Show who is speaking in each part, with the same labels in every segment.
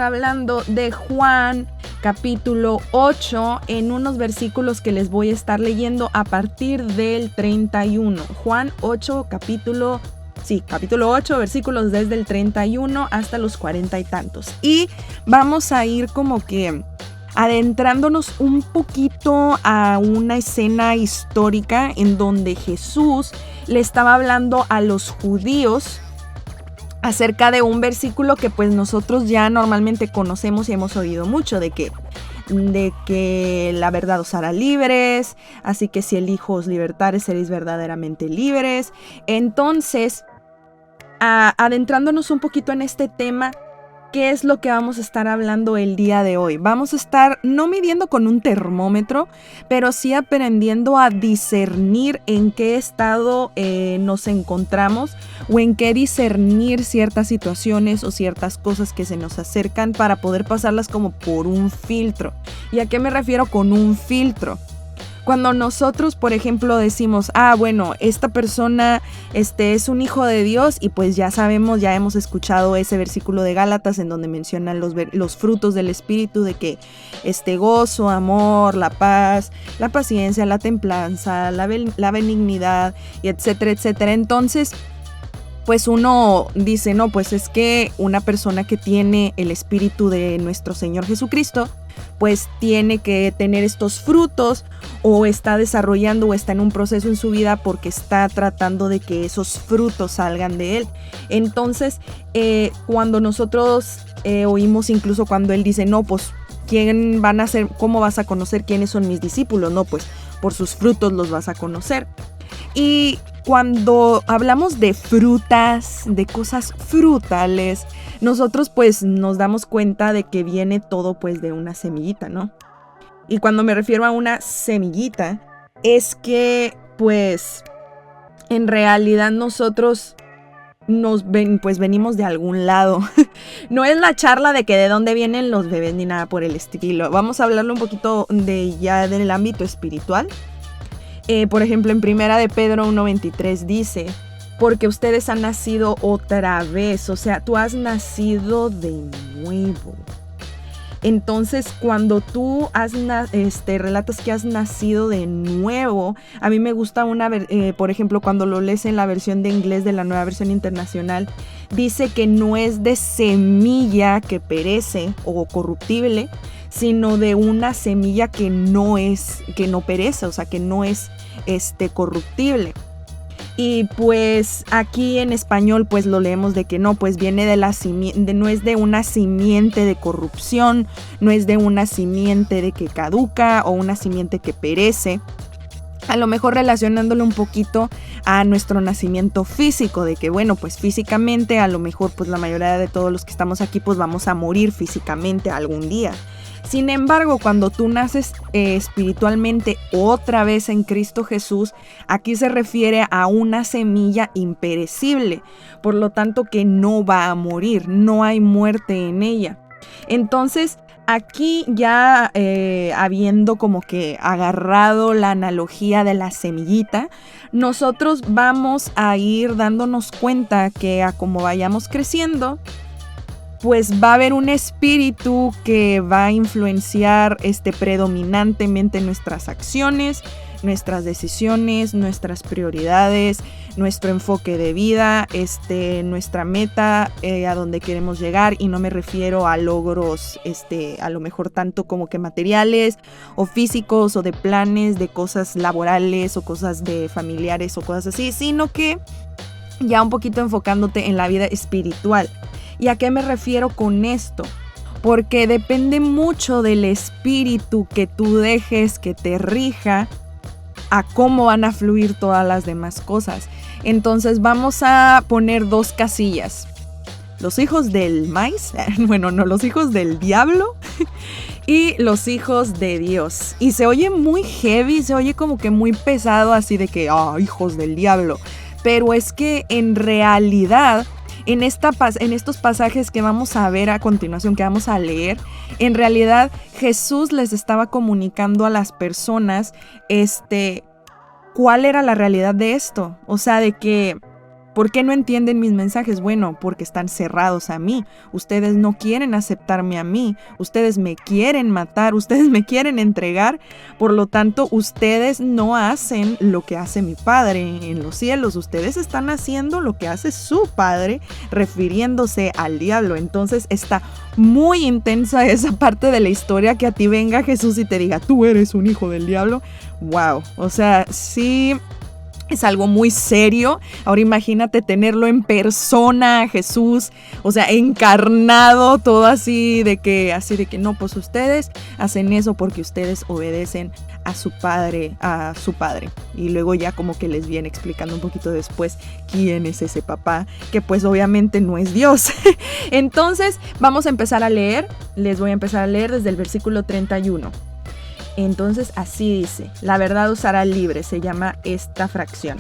Speaker 1: hablando de Juan capítulo 8 en unos versículos que les voy a estar leyendo a partir del 31. Juan 8, capítulo 8, versículos desde el 31 hasta los 40 y tantos. Y vamos a ir como que adentrándonos un poquito a una escena histórica en donde Jesús le estaba hablando a los judíos acerca de un versículo que pues nosotros ya normalmente conocemos y hemos oído mucho, de que la verdad os hará libres, así que si el Hijo os libertare seréis verdaderamente libres. Entonces, adentrándonos un poquito en este tema, ¿qué es lo que vamos a estar hablando el día de hoy? Vamos a estar no midiendo con un termómetro, pero sí aprendiendo a discernir en qué estado nos encontramos o en qué discernir ciertas situaciones o ciertas cosas que se nos acercan para poder pasarlas como por un filtro. ¿Y a qué me refiero con un filtro? Cuando nosotros, por ejemplo, decimos, bueno, esta persona es un hijo de Dios, y pues ya sabemos, ya hemos escuchado ese versículo de Gálatas en donde mencionan los frutos del Espíritu, de que gozo, amor, la paz, la paciencia, la templanza, la benignidad, y etcétera, etcétera. Entonces, pues uno dice, no, pues es que una persona que tiene el Espíritu de nuestro Señor Jesucristo, pues tiene que tener estos frutos, o está desarrollando o está en un proceso en su vida porque está tratando de que esos frutos salgan de él. Entonces, cuando nosotros oímos, incluso cuando él dice, no, pues, ¿quién van a ser? ¿Cómo vas a conocer quiénes son mis discípulos? No, pues, por sus frutos los vas a conocer. Y cuando hablamos de frutas, de cosas frutales, nosotros pues nos damos cuenta de que viene todo pues de una semillita, ¿no? Y cuando me refiero a una semillita, es que pues en realidad nosotros pues venimos de algún lado. No es la charla de que de dónde vienen los bebés ni nada por el estilo. Vamos a hablarlo un poquito del ámbito espiritual. Por ejemplo, en Primera de Pedro 1:23 dice, porque ustedes han nacido otra vez, o sea, tú has nacido de nuevo. Entonces, cuando tú relatas que has nacido de nuevo, a mí me gusta por ejemplo, cuando lo lees en la versión de inglés de la Nueva Versión Internacional, dice que no es de semilla que perece o corruptible, sino de una semilla que no perece, o sea, que no es corruptible. Y pues aquí en español pues lo leemos de que no, pues viene no es de una simiente de corrupción, no es de una simiente de que caduca o una simiente que perece. A lo mejor relacionándolo un poquito a nuestro nacimiento físico, de que bueno, pues físicamente a lo mejor pues la mayoría de todos los que estamos aquí pues vamos a morir físicamente algún día. Sin embargo, cuando tú naces espiritualmente otra vez en Cristo Jesús, aquí se refiere a una semilla imperecible, por lo tanto que no va a morir, no hay muerte en ella. Entonces, aquí ya habiendo como que agarrado la analogía de la semillita, nosotros vamos a ir dándonos cuenta que a como vayamos creciendo, pues va a haber un espíritu que va a influenciar predominantemente nuestras acciones, nuestras decisiones, nuestras prioridades, nuestro enfoque de vida, nuestra meta, a donde queremos llegar. Y no me refiero a logros, a lo mejor tanto como que materiales o físicos o de planes, de cosas laborales o cosas de familiares o cosas así, sino que ya un poquito enfocándote en la vida espiritual. ¿Y a qué me refiero con esto? Porque depende mucho del espíritu que tú dejes que te rija a cómo van a fluir todas las demás cosas. Entonces vamos a poner dos casillas. Los hijos del maíz, bueno, no, los hijos del diablo y los hijos de Dios. Y se oye muy heavy, se oye como que muy pesado, así de que, hijos del diablo. Pero es que en realidad, en estos pasajes que vamos a ver a continuación, que vamos a leer, en realidad Jesús les estaba comunicando a las personas cuál era la realidad de esto. O sea, de que ¿Por qué no entienden mis mensajes? Bueno, porque están cerrados a mí. Ustedes no quieren aceptarme a mí. Ustedes me quieren matar. Ustedes me quieren entregar. Por lo tanto, ustedes no hacen lo que hace mi Padre en los cielos. Ustedes están haciendo lo que hace su Padre, refiriéndose al diablo. Entonces está muy intensa esa parte de la historia, que a ti venga Jesús y te diga, tú eres un hijo del diablo. Wow, o sea, sí, es algo muy serio. Ahora imagínate tenerlo en persona, Jesús, o sea, encarnado, todo así de que no, pues ustedes hacen eso porque ustedes obedecen a su padre. Y luego ya como que les viene explicando un poquito después quién es ese papá, que pues obviamente no es Dios. Entonces vamos a empezar a leer, les voy a empezar a leer desde el versículo 31. Entonces así dice, la verdad os hará libres, se llama esta fracción.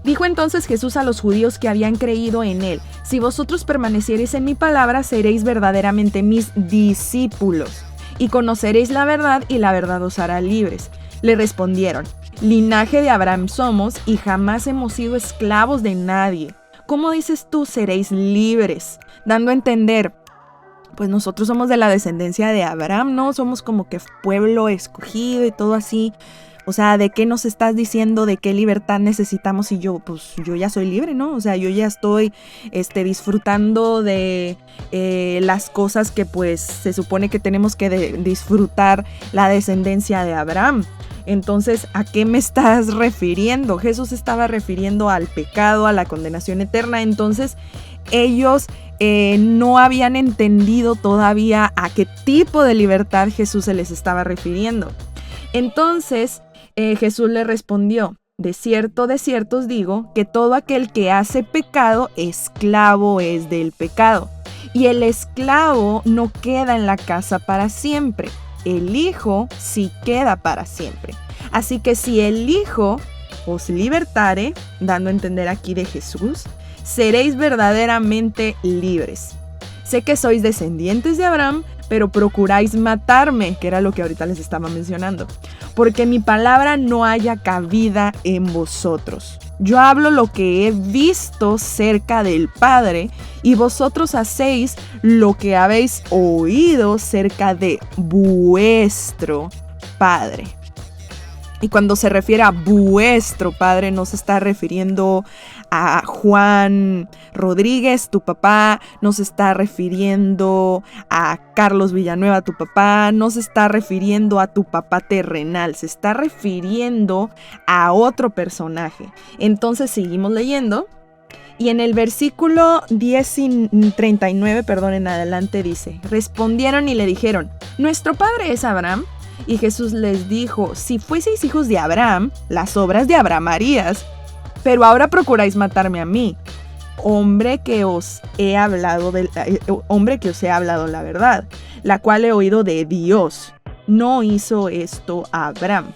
Speaker 1: Dijo entonces Jesús a los judíos que habían creído en él, si vosotros permaneciereis en mi palabra, seréis verdaderamente mis discípulos, y conoceréis la verdad, y la verdad os hará libres. Le respondieron, linaje de Abraham somos, y jamás hemos sido esclavos de nadie. ¿Cómo dices tú, seréis libres? Dando a entender, pues nosotros somos de la descendencia de Abraham, ¿no? Somos como que pueblo escogido y todo así. O sea, ¿de qué nos estás diciendo? ¿De qué libertad necesitamos? Y yo ya soy libre, ¿no? O sea, yo ya estoy disfrutando de las cosas que pues se supone que tenemos que disfrutar la descendencia de Abraham. Entonces, ¿a qué me estás refiriendo? Jesús estaba refiriendo al pecado, a la condenación eterna. Entonces, ellos no habían entendido todavía a qué tipo de libertad Jesús se les estaba refiriendo. Entonces, Jesús le respondió, de cierto os digo, que todo aquel que hace pecado, esclavo es del pecado. Y el esclavo no queda en la casa para siempre. El Hijo sí queda para siempre. Así que si el Hijo os libertare, dando a entender aquí de Jesús, seréis verdaderamente libres. Sé que sois descendientes de Abraham, pero procuráis matarme, que era lo que ahorita les estaba mencionando, porque mi palabra no haya cabida en vosotros. Yo hablo lo que he visto cerca del Padre, y vosotros hacéis lo que habéis oído cerca de vuestro Padre. Y cuando se refiere a vuestro Padre, no se está refiriendo a Juan Rodríguez, tu papá, no se está refiriendo a Carlos Villanueva, tu papá, no se está refiriendo a tu papá terrenal, se está refiriendo a otro personaje. Entonces seguimos leyendo. Y en el versículo 39, en adelante dice, respondieron y le dijeron, ¿nuestro padre es Abraham? Y Jesús les dijo, si fueseis hijos de Abraham, las obras de Abraham harías, pero ahora procuráis matarme a mí, hombre que os he hablado la verdad, la cual he oído de Dios. No hizo esto a Abraham.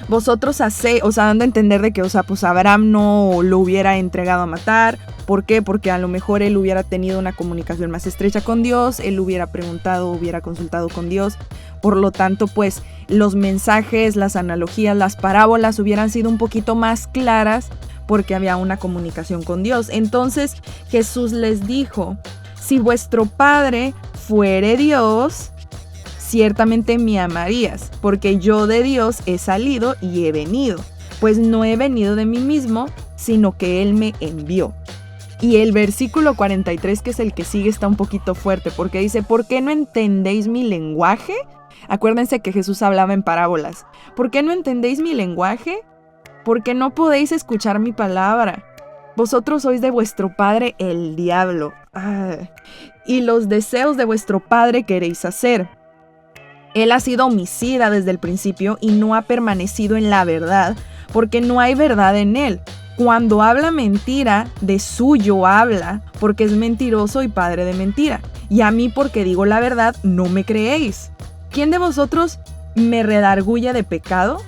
Speaker 1: Vosotros hacéis, dando a entender de que, pues Abraham no lo hubiera entregado a matar. ¿Por qué? Porque a lo mejor él hubiera tenido una comunicación más estrecha con Dios, él hubiera preguntado, hubiera consultado con Dios. Por lo tanto, pues los mensajes, las analogías, las parábolas hubieran sido un poquito más claras porque había una comunicación con Dios. Entonces Jesús les dijo, si vuestro Padre fuere Dios, ciertamente me amarías, porque yo de Dios he salido y he venido, pues no he venido de mí mismo, sino que Él me envió. Y el versículo 43, que es el que sigue, está un poquito fuerte, porque dice, ¿por qué no entendéis mi lenguaje? Acuérdense que Jesús hablaba en parábolas. ¿Por qué no entendéis mi lenguaje? Porque no podéis escuchar mi palabra. Vosotros sois de vuestro padre el diablo, y los deseos de vuestro padre queréis hacer. Él ha sido homicida desde el principio y no ha permanecido en la verdad, porque no hay verdad en él. Cuando habla mentira, de suyo habla, porque es mentiroso y padre de mentira. Y a mí, porque digo la verdad, no me creéis. ¿Quién de vosotros me redarguye de pecado?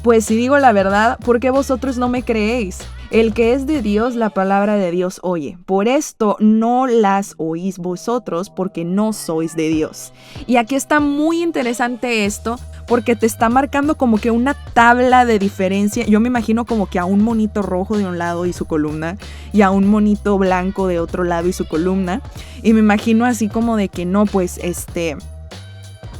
Speaker 1: Pues si digo la verdad, ¿por qué vosotros no me creéis? El que es de Dios, la palabra de Dios oye. Por esto no las oís vosotros, porque no sois de Dios. Y aquí está muy interesante esto, porque te está marcando como que una tabla de diferencia. Yo me imagino como que a un monito rojo de un lado y su columna, y a un monito blanco de otro lado y su columna. Y me imagino así como de que no, pues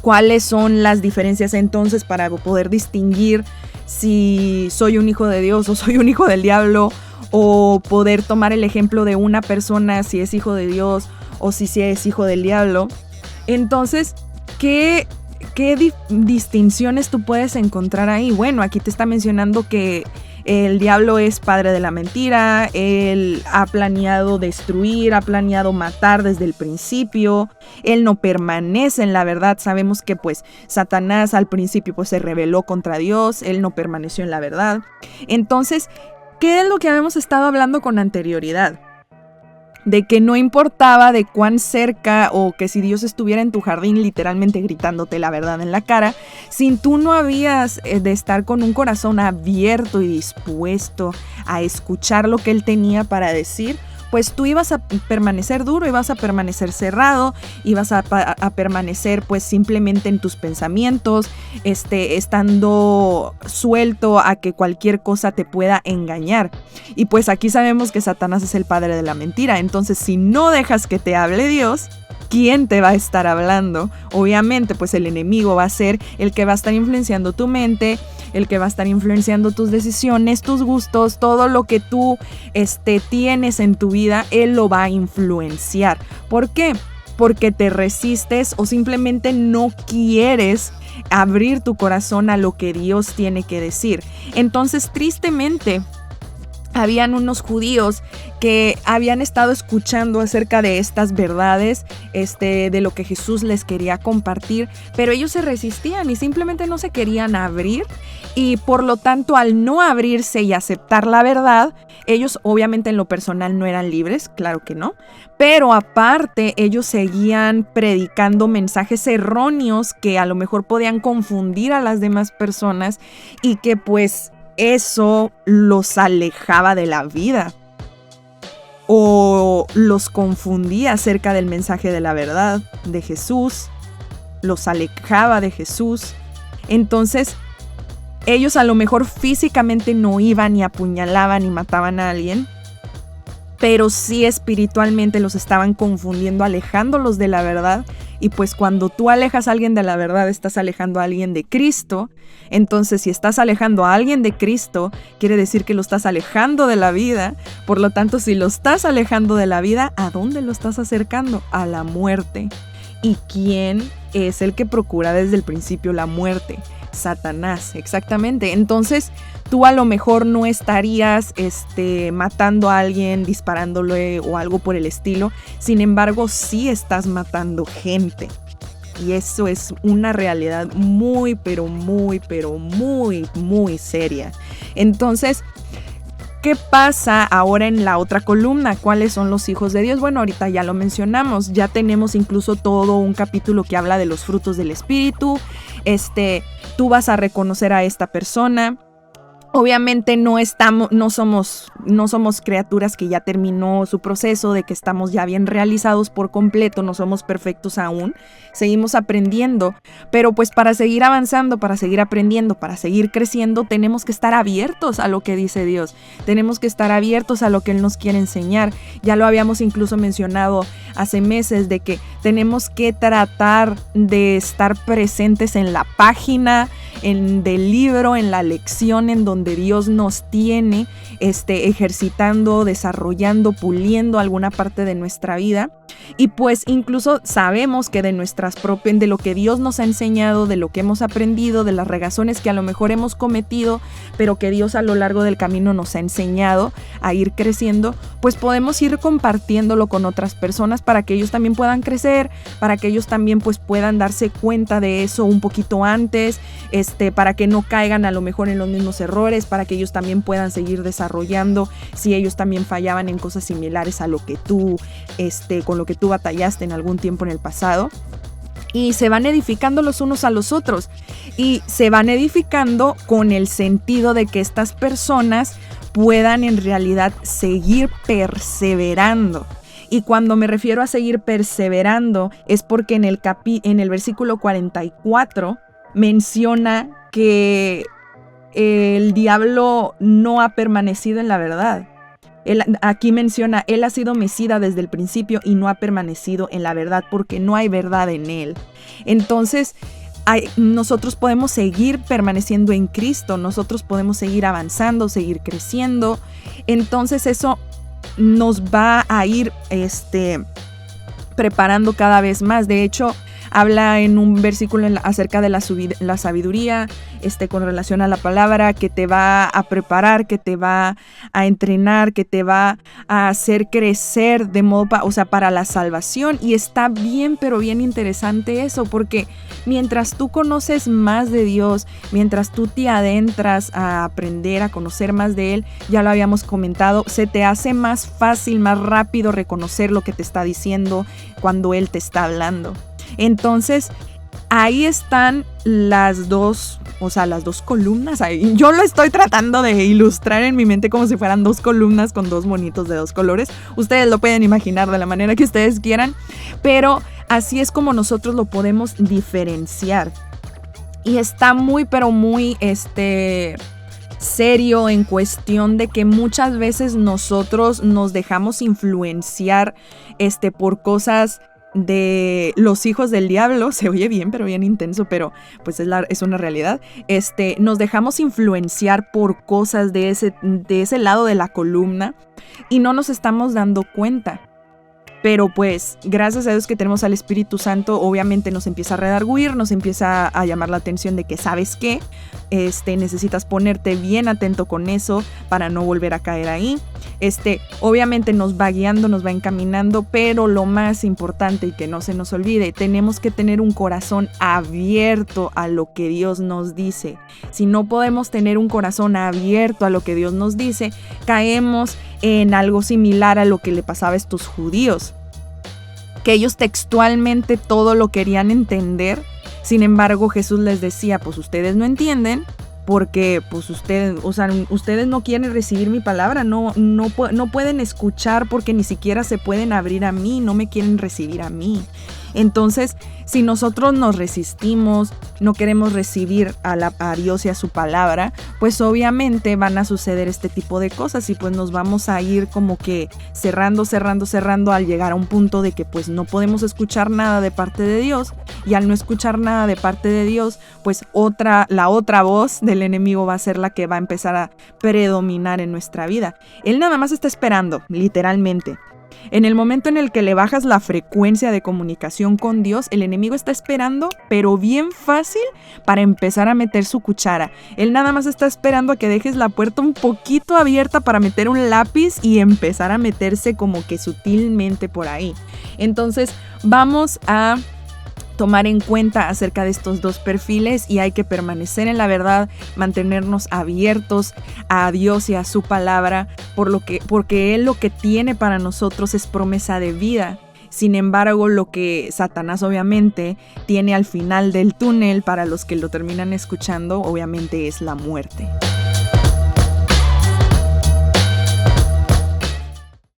Speaker 1: ¿cuáles son las diferencias entonces para poder distinguir si soy un hijo de Dios o soy un hijo del diablo? O poder tomar el ejemplo de una persona si es hijo de Dios o si es hijo del diablo. Entonces, ¿qué distinciones tú puedes encontrar ahí? Bueno, aquí te está mencionando que el diablo es padre de la mentira, él ha planeado destruir, ha planeado matar desde el principio, él no permanece en la verdad. Sabemos que pues Satanás al principio pues se rebeló contra Dios, él no permaneció en la verdad. Entonces, ¿qué es lo que habíamos estado hablando con anterioridad? De que no importaba de cuán cerca o que si Dios estuviera en tu jardín literalmente gritándote la verdad en la cara, si tú no habías de estar con un corazón abierto y dispuesto a escuchar lo que Él tenía para decir, pues tú ibas a permanecer duro, ibas a permanecer cerrado, ibas a permanecer pues simplemente en tus pensamientos, estando suelto a que cualquier cosa te pueda engañar. Y pues aquí sabemos que Satanás es el padre de la mentira. Entonces, si no dejas que te hable Dios, ¿quién te va a estar hablando? Obviamente, pues el enemigo va a ser el que va a estar influenciando tu mente, el que va a estar influenciando tus decisiones, tus gustos, todo lo que tú tienes en tu vida, él lo va a influenciar. ¿Por qué? Porque te resistes o simplemente no quieres abrir tu corazón a lo que Dios tiene que decir. Entonces, tristemente, habían unos judíos que habían estado escuchando acerca de estas verdades, de lo que Jesús les quería compartir, pero ellos se resistían y simplemente no se querían abrir, y por lo tanto, al no abrirse y aceptar la verdad, ellos obviamente en lo personal no eran libres, claro que no, pero aparte ellos seguían predicando mensajes erróneos que a lo mejor podían confundir a las demás personas y que pues eso los alejaba de la vida o los confundía acerca del mensaje de la verdad de Jesús, los alejaba de Jesús. Entonces, ellos a lo mejor físicamente no iban y apuñalaban y mataban a alguien, pero sí espiritualmente los estaban confundiendo, alejándolos de la verdad. Y pues cuando tú alejas a alguien de la verdad, estás alejando a alguien de Cristo. Entonces, si estás alejando a alguien de Cristo, quiere decir que lo estás alejando de la vida. Por lo tanto, si lo estás alejando de la vida, ¿a dónde lo estás acercando? A la muerte. ¿Y quién es el que procura desde el principio la muerte? Satanás, exactamente. Entonces, tú a lo mejor no estarías matando a alguien, disparándole o algo por el estilo. Sin embargo, sí estás matando gente. Y eso es una realidad muy, pero muy, pero muy, muy seria. Entonces, ¿qué pasa ahora en la otra columna? ¿Cuáles son los hijos de Dios? Bueno, ahorita ya lo mencionamos. Ya tenemos incluso todo un capítulo que habla de los frutos del Espíritu. Tú vas a reconocer a esta persona. Obviamente no somos criaturas que ya terminó su proceso, de que estamos ya bien realizados por completo, no somos perfectos aún, seguimos aprendiendo, pero pues para seguir avanzando, para seguir aprendiendo, para seguir creciendo, tenemos que estar abiertos a lo que dice Dios, tenemos que estar abiertos a lo que Él nos quiere enseñar. Ya lo habíamos incluso mencionado hace meses, de que tenemos que tratar de estar presentes en la página, del libro, en la lección en donde Dios nos tiene ejercitando, desarrollando, puliendo alguna parte de nuestra vida. Y pues incluso sabemos que de lo que Dios nos ha enseñado, de lo que hemos aprendido, de las regazones que a lo mejor hemos cometido, pero que Dios a lo largo del camino nos ha enseñado a ir creciendo, pues podemos ir compartiéndolo con otras personas para que ellos también puedan crecer, para que ellos también pues puedan darse cuenta de eso un poquito antes, para que no caigan a lo mejor en los mismos errores, para que ellos también puedan seguir desarrollando si ellos también fallaban en cosas similares a lo que tú, con lo que tú batallaste en algún tiempo en el pasado. Y se van edificando los unos a los otros, y se van edificando con el sentido de que estas personas puedan en realidad seguir perseverando. Y cuando me refiero a seguir perseverando es porque en el versículo 44 menciona que el diablo no ha permanecido en la verdad. Aquí menciona, él ha sido homicida desde el principio y no ha permanecido en la verdad porque no hay verdad en él. Entonces, nosotros podemos seguir permaneciendo en Cristo, nosotros podemos seguir avanzando, seguir creciendo. Entonces eso nos va a ir preparando cada vez más. De hecho, habla en un versículo acerca de la sabiduría, con relación a la palabra, que te va a preparar, que te va a entrenar, que te va a hacer crecer de modo, para la salvación. Y está bien, pero bien interesante eso, porque mientras tú conoces más de Dios, mientras tú te adentras a aprender, a conocer más de Él, ya lo habíamos comentado, se te hace más fácil, más rápido reconocer lo que te está diciendo cuando Él te está hablando. Entonces, ahí están las dos columnas. Yo lo estoy tratando de ilustrar en mi mente como si fueran dos columnas con dos monitos de dos colores. Ustedes lo pueden imaginar de la manera que ustedes quieran, pero así es como nosotros lo podemos diferenciar. Y está muy, pero muy serio en cuestión de que muchas veces nosotros nos dejamos influenciar por cosas de los hijos del diablo. Se oye bien, pero bien intenso, pero pues es una realidad. Nos dejamos influenciar por cosas de ese lado de la columna y no nos estamos dando cuenta. Pero pues gracias a Dios que tenemos al Espíritu Santo, obviamente nos empieza a redarguir, nos empieza a llamar la atención de que ¿sabes qué? Necesitas ponerte bien atento con eso para no volver a caer ahí. Obviamente nos va guiando, nos va encaminando, pero lo más importante y que no se nos olvide, tenemos que tener un corazón abierto a lo que Dios nos dice. Si no podemos tener un corazón abierto a lo que Dios nos dice, caemos en algo similar a lo que le pasaba a estos judíos, que ellos textualmente todo lo querían entender. Sin embargo, Jesús les decía, pues ustedes no entienden porque pues ustedes no quieren recibir mi palabra, no pueden escuchar porque ni siquiera se pueden abrir a mí, no me quieren recibir a mí. Entonces, si nosotros nos resistimos, no queremos recibir a Dios y a su palabra, pues obviamente van a suceder este tipo de cosas y pues nos vamos a ir como que cerrando al llegar a un punto de que pues no podemos escuchar nada de parte de Dios, y al no escuchar nada de parte de Dios, pues la otra voz del enemigo va a ser la que va a empezar a predominar en nuestra vida. Él nada más está esperando, literalmente. En el momento en el que le bajas la frecuencia de comunicación con Dios, el enemigo está esperando, pero bien fácil, para empezar a meter su cuchara. Él nada más está esperando a que dejes la puerta un poquito abierta para meter un lápiz y empezar a meterse como que sutilmente por ahí. Entonces, vamos a tomar en cuenta acerca de estos dos perfiles y hay que permanecer en la verdad, mantenernos abiertos a Dios y a su palabra, porque Él lo que tiene para nosotros es promesa de vida. Sin embargo, lo que Satanás obviamente tiene al final del túnel para los que lo terminan escuchando, obviamente es la muerte.